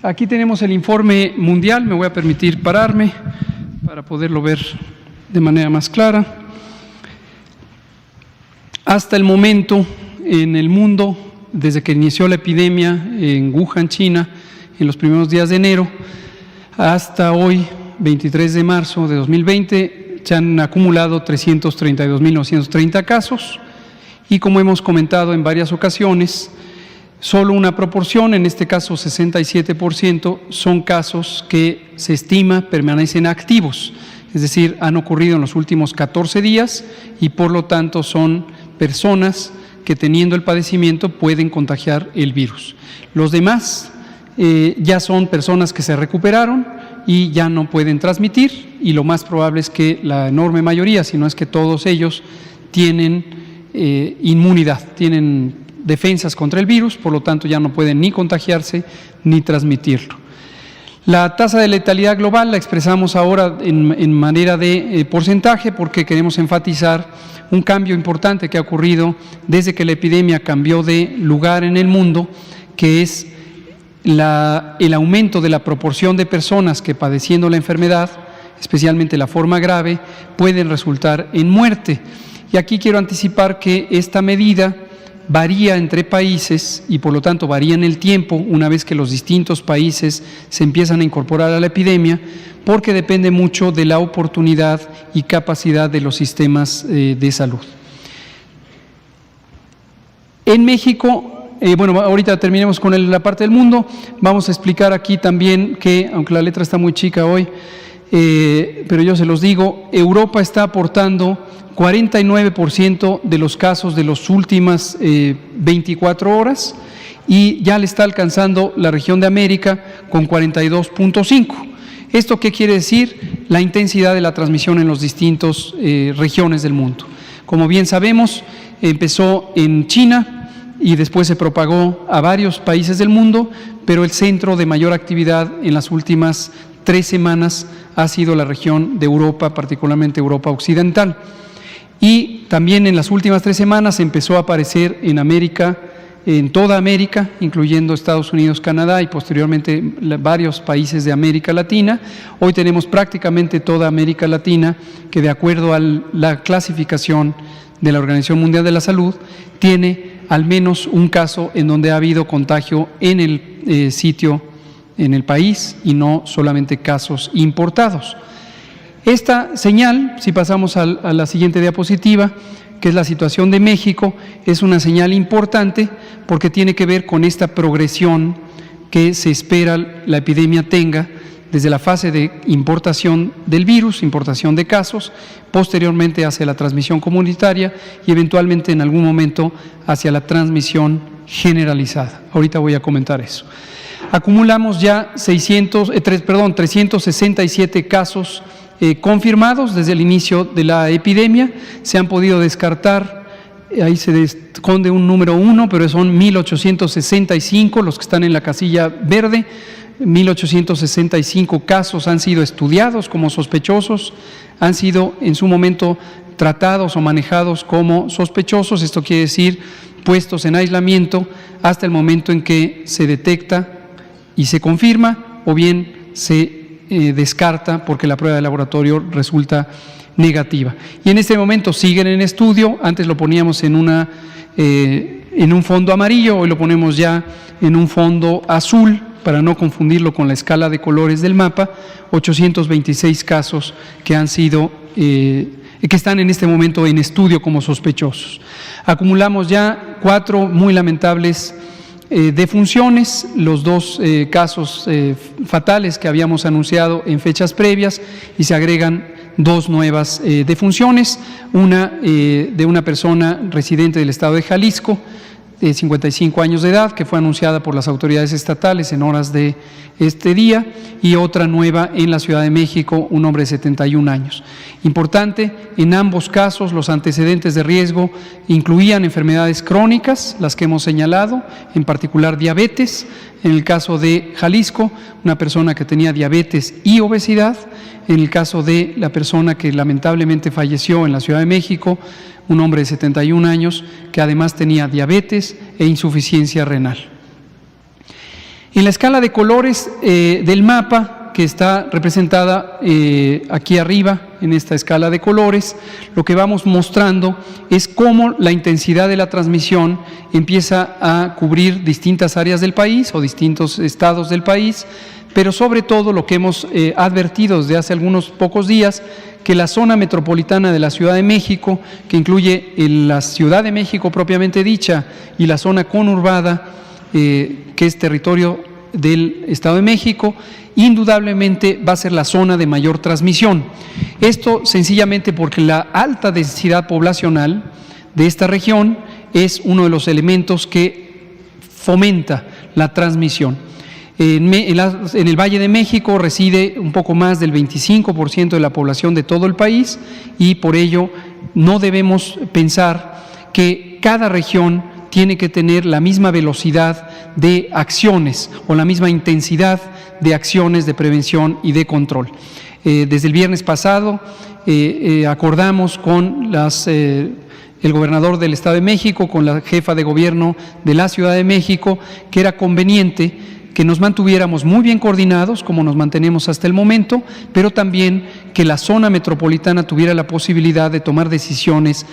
Aquí tenemos el informe mundial, me voy a permitir pararme para poderlo ver de manera más clara. Hasta el momento, en el mundo, desde que inició la epidemia en Wuhan, China, en los primeros días de enero, hasta hoy, 23 de marzo de 2020, se han acumulado 332.930 casos y, como hemos comentado en varias ocasiones, solo una proporción, en este caso 67%, son casos que se estima permanecen activos, es decir, han ocurrido en los últimos 14 días y por lo tanto son personas que, teniendo el padecimiento, pueden contagiar el virus. Los demás ya son personas que se recuperaron y ya no pueden transmitir, y lo más probable es que la enorme mayoría, si no es que todos ellos, tienen inmunidad, tienen defensas contra el virus, por lo tanto ya no pueden ni contagiarse ni transmitirlo. La tasa de letalidad global la expresamos ahora en manera de porcentaje porque queremos enfatizar un cambio importante que ha ocurrido desde que la epidemia cambió de lugar en el mundo, que es el aumento de la proporción de personas que, padeciendo la enfermedad, especialmente la forma grave, pueden resultar en muerte. Y aquí quiero anticipar que esta medida varía entre países y por lo tanto varía en el tiempo una vez que los distintos países se empiezan a incorporar a la epidemia, porque depende mucho de la oportunidad y capacidad de los sistemas de salud. En México, bueno, ahorita terminemos con la parte del mundo, vamos a explicar aquí también que, aunque la letra está muy chica hoy, pero yo se los digo, Europa está aportando 49% de los casos de las últimas 24 horas y ya le está alcanzando la región de América con 42.5%. ¿Esto qué quiere decir? La intensidad de la transmisión en las distintas regiones del mundo. Como bien sabemos, empezó en China y después se propagó a varios países del mundo, pero el centro de mayor actividad en las últimas 3 semanas ha sido la región de Europa, particularmente Europa Occidental. Y también en las últimas 3 semanas empezó a aparecer en América, en toda América, incluyendo Estados Unidos, Canadá y posteriormente varios países de América Latina. Hoy tenemos prácticamente toda América Latina que, de acuerdo a la clasificación de la Organización Mundial de la Salud, tiene al menos un caso en donde ha habido contagio en el sitio, en el país, y no solamente casos importados. Esta señal, si pasamos a la siguiente diapositiva, que es la situación de México, es una señal importante porque tiene que ver con esta progresión que se espera la epidemia tenga desde la fase de importación del virus, importación de casos, posteriormente hacia la transmisión comunitaria y eventualmente en algún momento hacia la transmisión generalizada. Ahorita voy a comentar eso. Acumulamos ya 367 casos confirmados desde el inicio de la epidemia. Se han podido descartar, ahí se esconde un número 1, pero son 1.865 los que están en la casilla verde. 1.865 casos han sido estudiados como sospechosos, han sido en su momento tratados o manejados como sospechosos, esto quiere decir puestos en aislamiento hasta el momento en que se detecta y se confirma, o bien se descarta porque la prueba de laboratorio resulta negativa. Y en este momento siguen en estudio. Antes lo poníamos en un fondo amarillo, hoy lo ponemos ya en un fondo azul para no confundirlo con la escala de colores del mapa. 826 casos que han sido que están en este momento en estudio como sospechosos. Acumulamos ya 4 muy lamentables defunciones, los 2 casos fatales que habíamos anunciado en fechas previas, y se agregan 2 nuevas defunciones, una de una persona residente del estado de Jalisco, de 55 años de edad, que fue anunciada por las autoridades estatales en horas de este día, y otra nueva en la Ciudad de México, un hombre de 71 años. Importante, en ambos casos los antecedentes de riesgo incluían enfermedades crónicas, las que hemos señalado, en particular diabetes. En el caso de Jalisco, una persona que tenía diabetes y obesidad. En el caso de la persona que lamentablemente falleció en la Ciudad de México, un hombre de 71 años que además tenía diabetes e insuficiencia renal. En la escala de colores del mapa, que está representada aquí arriba en esta escala de colores, lo que vamos mostrando es cómo la intensidad de la transmisión empieza a cubrir distintas áreas del país o distintos estados del país, pero sobre todo lo que hemos advertido desde hace algunos pocos días, que la zona metropolitana de la Ciudad de México, que incluye la Ciudad de México propiamente dicha y la zona conurbada, que es territorio del Estado de México, indudablemente va a ser la zona de mayor transmisión. Esto sencillamente porque la alta densidad poblacional de esta región es uno de los elementos que fomenta la transmisión. En el Valle de México reside un poco más del 25% de la población de todo el país y por ello no debemos pensar que cada región tiene que tener la misma velocidad de acciones o la misma intensidad de acciones de prevención y de control. Desde el viernes pasado acordamos con el gobernador del Estado de México, con la jefa de gobierno de la Ciudad de México, que era conveniente que nos mantuviéramos muy bien coordinados, como nos mantenemos hasta el momento, pero también que la zona metropolitana tuviera la posibilidad de tomar decisiones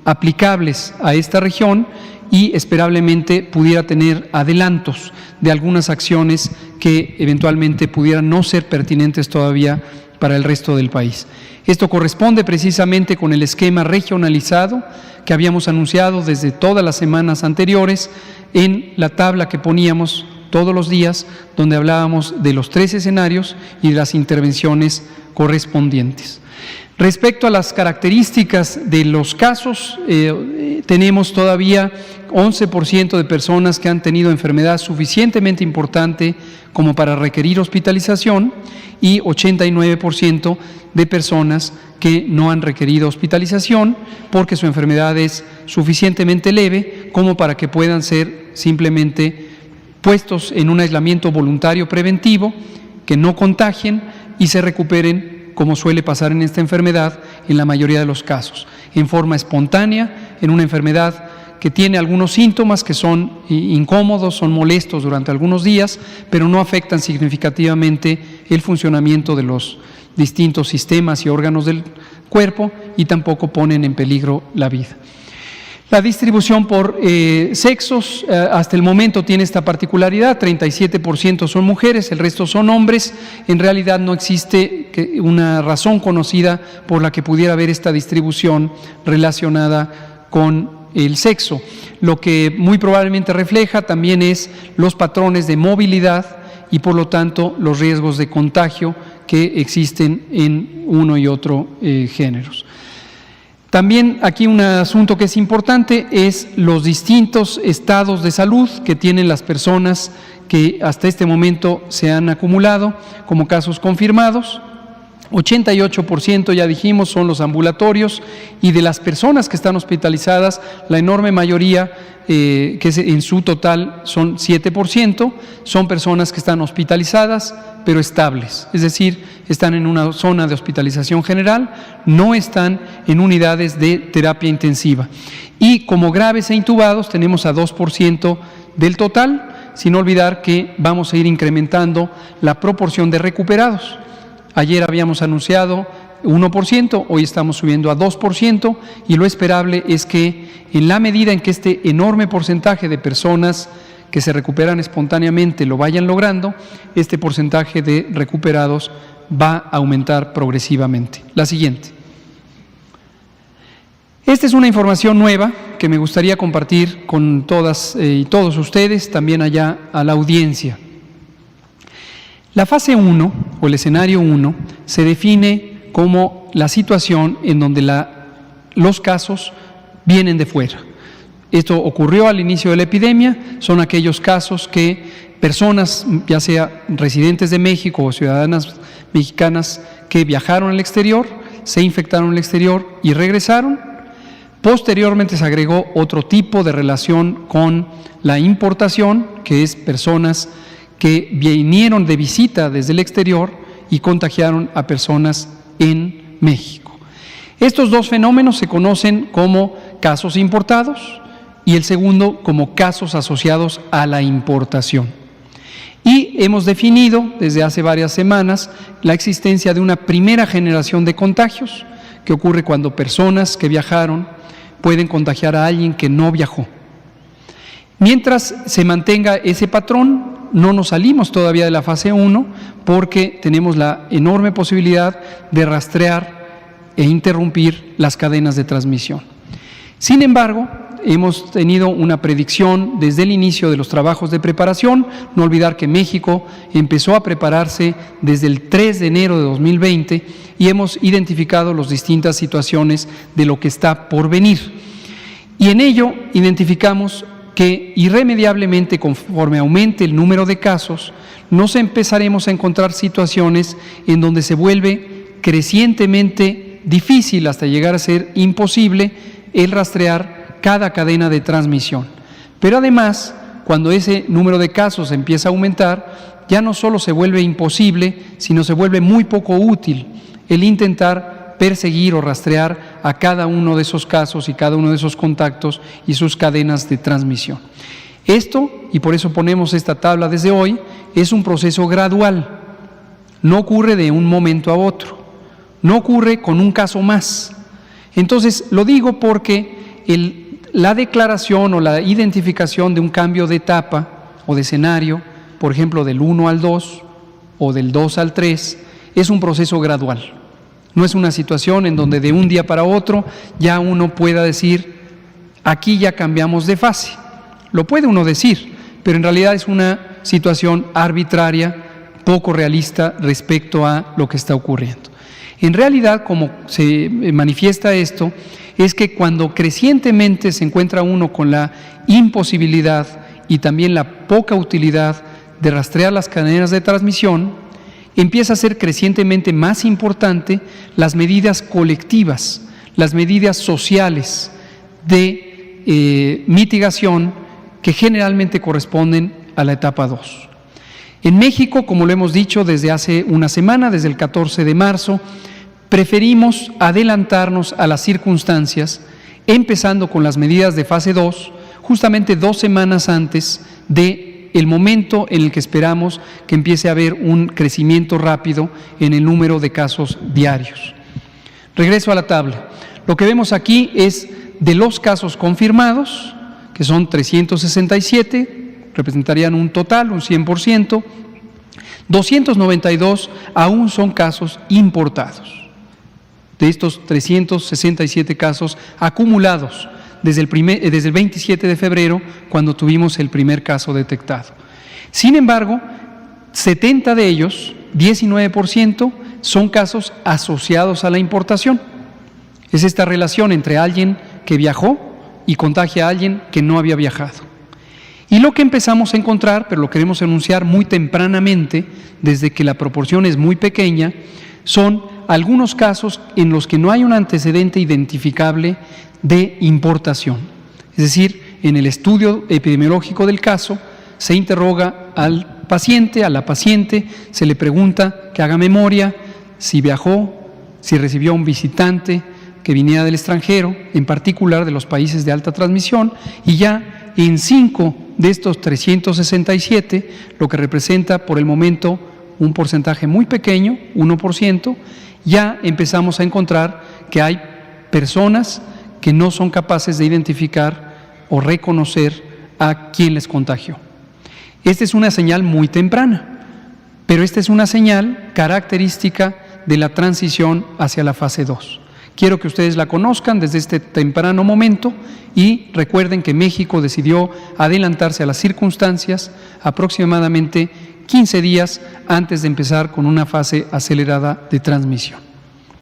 aplicables a esta región y esperablemente pudiera tener adelantos de algunas acciones que eventualmente pudieran no ser pertinentes todavía para el resto del país. Esto corresponde precisamente con el esquema regionalizado que habíamos anunciado desde todas las semanas anteriores en la tabla que poníamos todos los días, donde hablábamos de los 3 escenarios y de las intervenciones correspondientes. Respecto a las características de los casos, tenemos todavía 11% de personas que han tenido enfermedad suficientemente importante como para requerir hospitalización y 89% de personas que no han requerido hospitalización porque su enfermedad es suficientemente leve como para que puedan ser simplemente puestos en un aislamiento voluntario preventivo, que no contagien y se recuperen, como suele pasar en esta enfermedad en la mayoría de los casos, en forma espontánea, en una enfermedad que tiene algunos síntomas que son incómodos, son molestos durante algunos días, pero no afectan significativamente el funcionamiento de los distintos sistemas y órganos del cuerpo y tampoco ponen en peligro la vida. La distribución por sexos hasta el momento tiene esta particularidad: 37% son mujeres, el resto son hombres. En realidad no existe una razón conocida por la que pudiera haber esta distribución relacionada con el sexo. Lo que muy probablemente refleja también es los patrones de movilidad y por lo tanto los riesgos de contagio que existen en uno y otro géneros. También aquí un asunto que es importante es los distintos estados de salud que tienen las personas que hasta este momento se han acumulado como casos confirmados. 88%, ya dijimos, son los ambulatorios, y de las personas que están hospitalizadas, la enorme mayoría, que en su total son 7%, son personas que están hospitalizadas pero estables, es decir, están en una zona de hospitalización general, no están en unidades de terapia intensiva. Y como graves e intubados tenemos a 2% del total, sin olvidar que vamos a ir incrementando la proporción de recuperados. Ayer habíamos anunciado 1%, hoy estamos subiendo a 2%, y lo esperable es que en la medida en que este enorme porcentaje de personas que se recuperan espontáneamente lo vayan logrando, este porcentaje de recuperados va a aumentar progresivamente. La siguiente. Esta es una información nueva que me gustaría compartir con todas y todos ustedes, también allá a la audiencia. La fase 1 o el escenario 1 se define como la situación en donde los casos vienen de fuera. Esto ocurrió al inicio de la epidemia, son aquellos casos que personas, ya sea residentes de México o ciudadanas mexicanas que viajaron al exterior, se infectaron en el exterior y regresaron. Posteriormente se agregó otro tipo de relación con la importación, que es personas que vinieron de visita desde el exterior y contagiaron a personas en México. Estos dos fenómenos se conocen como casos importados y el segundo como casos asociados a la importación. Y hemos definido desde hace varias semanas la existencia de una primera generación de contagios, que ocurre cuando personas que viajaron pueden contagiar a alguien que no viajó. Mientras se mantenga ese patrón, no nos salimos todavía de la fase 1 porque tenemos la enorme posibilidad de rastrear e interrumpir las cadenas de transmisión. Sin embargo, hemos tenido una predicción desde el inicio de los trabajos de preparación. No olvidar que México empezó a prepararse desde el 3 de enero de 2020 y hemos identificado las distintas situaciones de lo que está por venir. Y en ello identificamos que irremediablemente, conforme aumente el número de casos, nos empezaremos a encontrar situaciones en donde se vuelve crecientemente difícil, hasta llegar a ser imposible, el rastrear cada cadena de transmisión. Pero además, cuando ese número de casos empieza a aumentar, ya no solo se vuelve imposible, sino se vuelve muy poco útil el intentar perseguir o rastrear a cada uno de esos casos y cada uno de esos contactos y sus cadenas de transmisión. Esto, y por eso ponemos esta tabla desde hoy, es un proceso gradual. No ocurre de un momento a otro, no ocurre con un caso más. Entonces, lo digo porque la declaración o la identificación de un cambio de etapa o de escenario, por ejemplo, del 1 al 2 o del 2 al 3, es un proceso gradual. No es una situación en donde de un día para otro ya uno pueda decir, aquí ya cambiamos de fase. Lo puede uno decir, pero en realidad es una situación arbitraria, poco realista respecto a lo que está ocurriendo. En realidad, como se manifiesta esto, es que cuando crecientemente se encuentra uno con la imposibilidad y también la poca utilidad de rastrear las cadenas de transmisión, empieza a ser crecientemente más importante las medidas colectivas, las medidas sociales de mitigación que generalmente corresponden a la etapa 2. En México, como lo hemos dicho desde hace una semana, desde el 14 de marzo, preferimos adelantarnos a las circunstancias, empezando con las medidas de fase 2, justamente 2 semanas antes del momento en el que esperamos que empiece a haber un crecimiento rápido en el número de casos diarios. Regreso a la tabla. Lo que vemos aquí es de los casos confirmados, que son 367, representarían un total, un 100%, 292 aún son casos importados. De estos 367 casos acumulados desde el 27 de febrero, cuando tuvimos el primer caso detectado. Sin embargo, 70 de ellos, 19%, son casos asociados a la importación. Es esta relación entre alguien que viajó y contagia a alguien que no había viajado. Y lo que empezamos a encontrar, pero lo queremos anunciar muy tempranamente, desde que la proporción es muy pequeña, son algunos casos en los que no hay un antecedente identificable de importación. Es decir, en el estudio epidemiológico del caso se interroga al paciente, a la paciente, se le pregunta que haga memoria si viajó, si recibió a un visitante que viniera del extranjero, en particular de los países de alta transmisión, y ya en 5 de estos 367, lo que representa por el momento un porcentaje muy pequeño, 1%, ya empezamos a encontrar que hay personas que no son capaces de identificar o reconocer a quién les contagió. Esta es una señal muy temprana, pero esta es una señal característica de la transición hacia la fase 2. Quiero que ustedes la conozcan desde este temprano momento y recuerden que México decidió adelantarse a las circunstancias aproximadamente 15 días antes de empezar con una fase acelerada de transmisión.